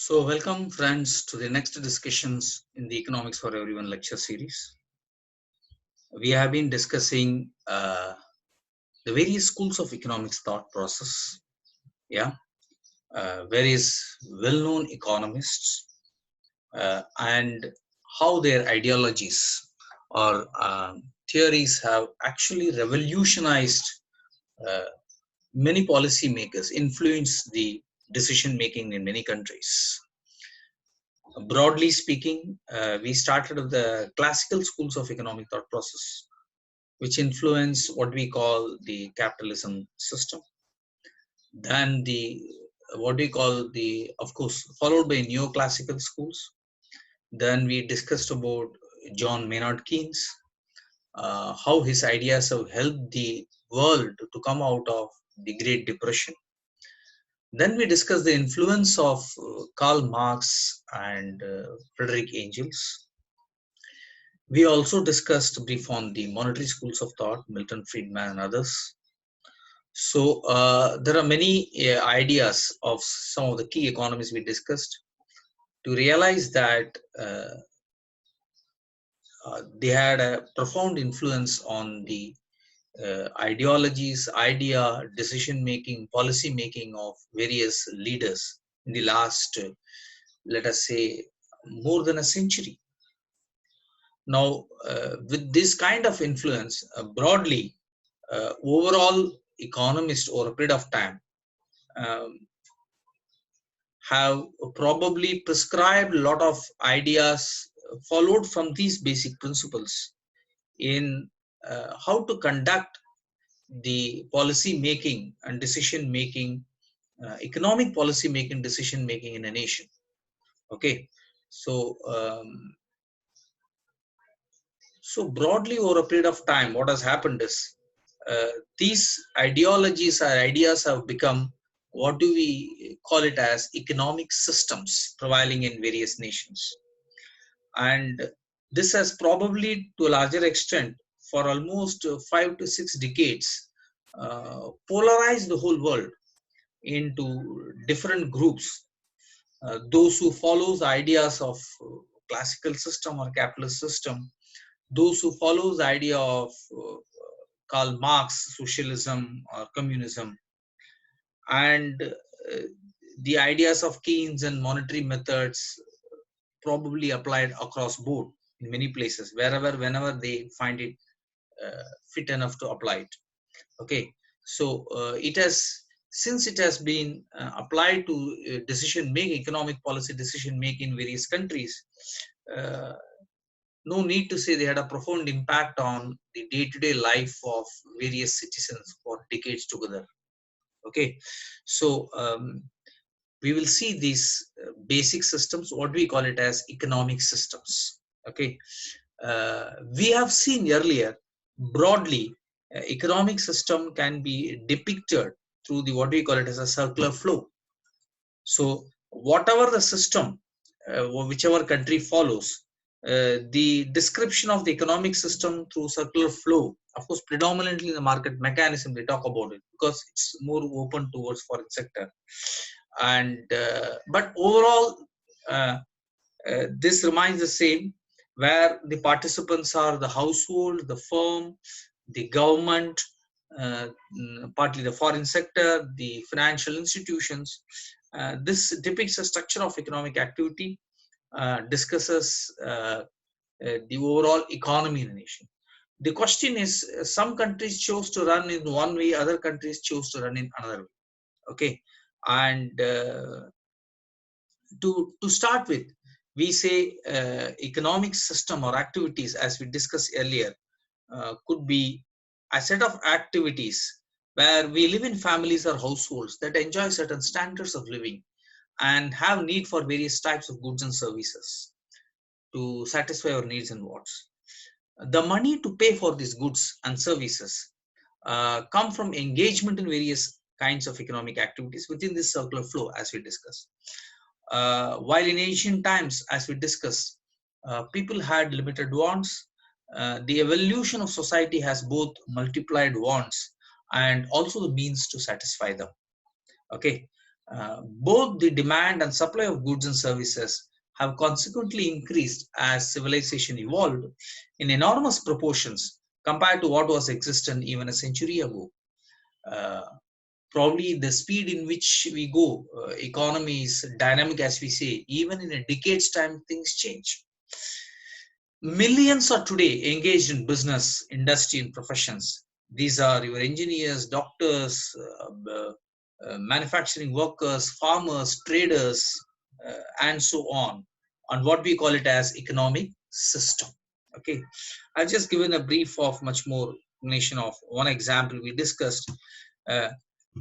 So, welcome friends to the next discussions in the Economics for Everyone lecture series. We have been discussing the various schools of economics thought process, yeah, various well-known economists, and how their ideologies or theories have actually revolutionized uh, many policymakers, influenced the decision making in many countries. Broadly speaking, we started with the classical schools of economic thought process, which influence what we call the capitalism system. Then the what we call the, of course, followed by neoclassical schools. Then we discussed about John Maynard Keynes, how his ideas have helped the world to come out of the Great Depression. Then we discussed the influence of Karl Marx and Frederick Engels. We also discussed brief on the monetary schools of thought, Milton Friedman and others. So there are many ideas of some of the key economists we discussed to realize that they had a profound influence on the ideologies, idea, decision making, policy making of various leaders in the last, let us say, more than a century. Now, with this kind of influence, broadly, overall economists over a period of time um, have probably prescribed a lot of ideas followed from these basic principles in how to conduct the policy making and decision making, economic policy making, decision making in a nation. Okay, so so broadly over a period of time, what has happened is uh, these ideologies or ideas have become, what do we call it, as economic systems prevailing in various nations. And this has probably to a larger extent for almost 5 to 6 decades polarized the whole world into different groups. Those who follow the ideas of classical system or capitalist system, those who follow the idea of Karl Marx, socialism or communism, and the ideas of Keynes and monetary methods probably applied across board in many places, wherever, whenever they find it fit enough to apply it. Okay, so it has, since it has been applied to decision making, economic policy decision making in various countries, uh, no need to say they had a profound impact on the day-to-day life of various citizens for decades together. Okay, so we will see these basic systems, what we call it as economic systems. Okay, we have seen earlier broadly economic system can be depicted through the, what we call it as a circular flow. So whatever the system, whichever country follows, the description of the economic system through circular flow, of course, predominantly the market mechanism we talk about it because it's more open towards foreign sector. And but overall, uh, this remains the same, where the participants are the household, the firm, the government, partly the foreign sector, the financial institutions. This depicts a structure of economic activity, discusses the overall economy in the nation. The question is, some countries chose to run in one way, other countries chose to run in another way. Okay, and to start with, we say economic system or activities, as we discussed earlier, could be a set of activities where we live in families or households that enjoy certain standards of living and have need for various types of goods and services to satisfy our needs and wants. The money to pay for these goods and services come from engagement in various kinds of economic activities within this circular flow, as we discussed. While in ancient times, as we discussed, people had limited wants, the evolution of society has both multiplied wants and also the means to satisfy them. Okay, Both the demand and supply of goods and services have consequently increased as civilization evolved in enormous proportions compared to what was existent even a century ago. Uh, Probably the speed in which we go, economy is dynamic, as we say. Even in a decade's time, things change. Millions are today engaged in business, industry, and professions. These are your engineers, doctors, manufacturing workers, farmers, traders, and so on what we call it as economic system. Okay, I've just given a brief of much more explanation of one example we discussed. Uh,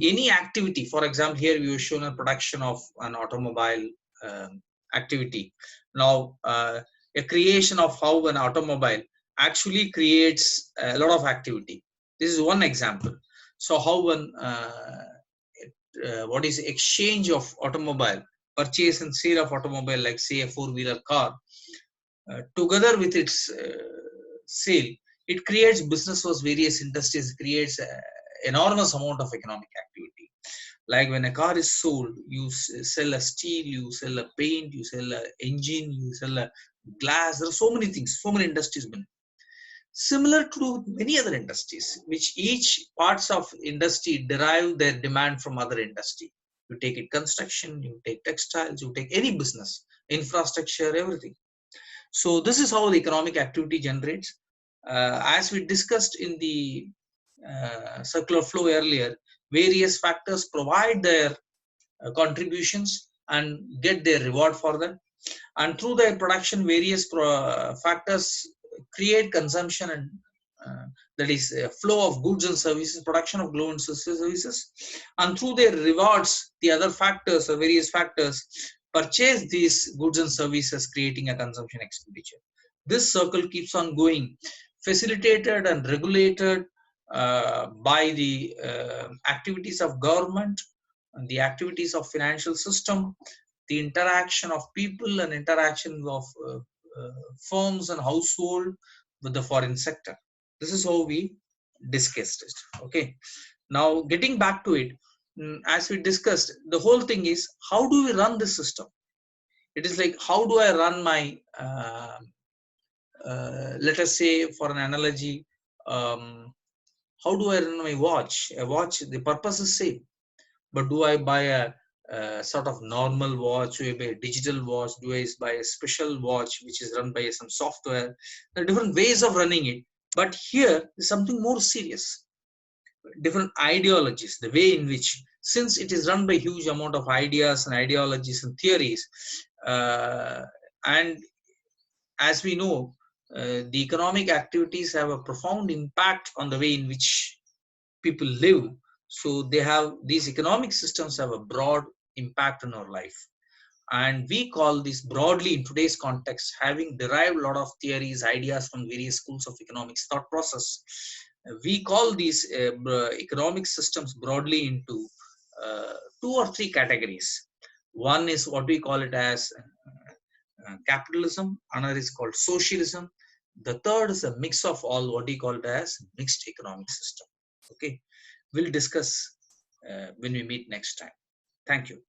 any activity, for example, here we were shown a production of an automobile activity. Now, a creation of how an automobile actually creates a lot of activity. This is one example. So how one what is exchange of automobile, purchase and sale of automobile, like say a four-wheeler car, together with its sale, it creates business for various industries, creates enormous amount of economic activity. Like when a car is sold, you sell a steel, you sell a paint, you sell a engine, you sell a glass. There are so many things, so many industries. Similar to many other industries, which each parts of industry derive their demand from other industry. You take it construction, you take textiles, you take any business, infrastructure, everything. So this is how the economic activity generates. As we discussed in the circular flow earlier, various factors provide their contributions and get their reward for them. And through their production, various factors create consumption and that is flow of goods and services, production of goods and services. And through their rewards, the other factors or various factors purchase these goods and services, creating a consumption expenditure. This circle keeps on going, facilitated and regulated by the activities of government and the activities of financial system, the interaction of people and interaction of firms and household with the foreign sector. This is how we discussed it. Okay. Now getting back to it, as we discussed, the whole thing is how do we run this system? It is like how do I run my let us say for an analogy, how do I run my watch? A watch, the purpose is same, but do I buy a sort of normal watch? Do I buy a digital watch? Do I buy a special watch which is run by some software? There are different ways of running it, but here is something more serious. Different ideologies, the way in which, since it is run by huge amount of ideas and ideologies and theories, and as we know, the economic activities have a profound impact on the way in which people live. So they have, these economic systems have a broad impact on our life, and we call this broadly in today's context, having derived a lot of theories, ideas from various schools of economics thought process, we call these economic systems broadly into two or three categories. One is what we call it as capitalism, another is called socialism, the third is a mix of all, what we call it as mixed economic system. Okay, we'll discuss when we meet next time. Thank you.